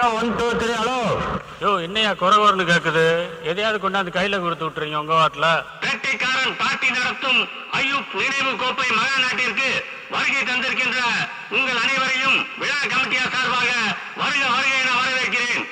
Hello 1 2 3 hello. யோ என்னையா குறவர்னு கேக்குது? எதையாவது கொண்டாந்து கையில கொடுத்து விட்டுறீங்க உங்க வாட்டில. வேட்டைக்காரன் பார்ட்டி நடத்தும் ஐயூப் நினைவு கோப்பை மகா நாட்டிற்கு வருகை தந்திருக்கின்ற உங்கள் அனைவரையும் விழா கமிட்டியார் சார்பாக வருக வருக என வரவேற்கிறேன்.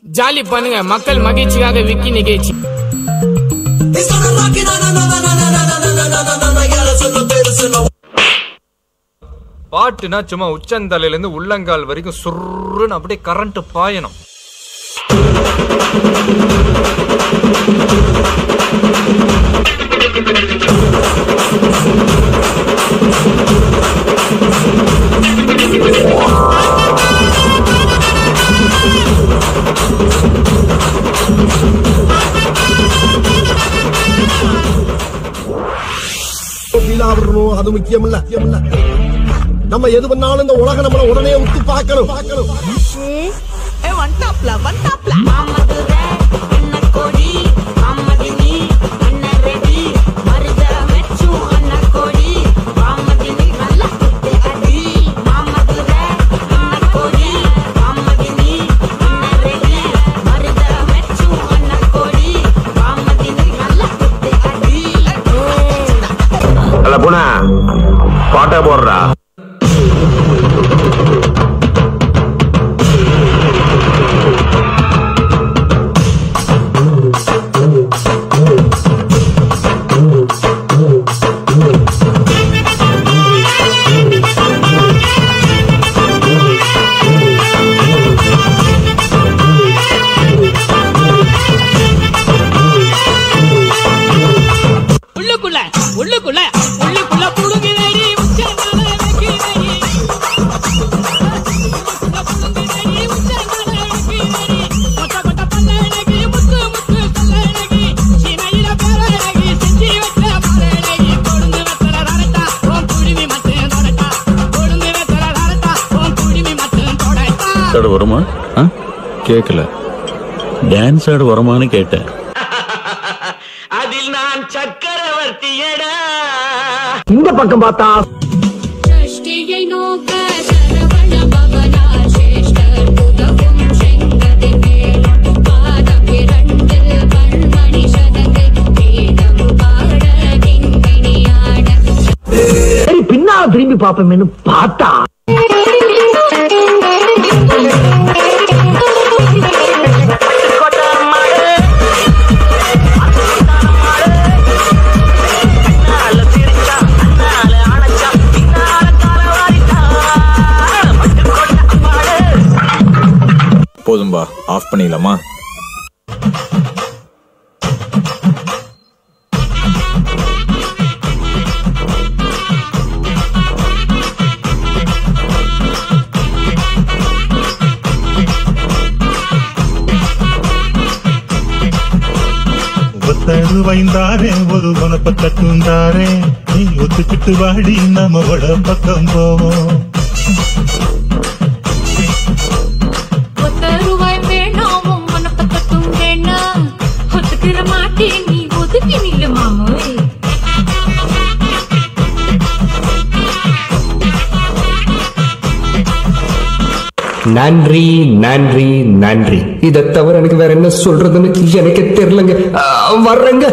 ஜாலி பண்ணுங்க, மக்கள் மகிழ்ச்சியாக விக்கி நிகழ்ச்சி. பாட்டுனா சும்மா உச்சந்தலையில இருந்து உள்ளங்கால் வரைக்கும் சுருன்னு அப்படியே கரண்ட் பாயணும். அது முக்கியம் இல்ல. நம்ம எது பண்ணாலும் இந்த உலக நம்மள உடனே உத்து பார்க்கணும். புனா பாட்டா போடுறா. வருமா கேட்கல, டான்ஸ் ஆட வருமானு கேட்டேன். அதில் நான் சக்கரவர்த்தியடா. இந்த பக்கம் பார்த்தா பின்னா திரும்பி பாப்போம்னு பார்த்தா போதும்பா, ஆஃப் பண்ணிடலாமா? வைந்தாரே ஒரு குணப்ப தட்டுந்தாரே, நீ ஒத்துக்கிட்டு வாடி நம்ம வட பக்கம் போவோம். நன்றி நன்றி நன்றி. இதை தவிர எனக்கு வேற என்ன சொல்றதுன்னு எனக்கு தெரியலங்க. வர்றேங்க.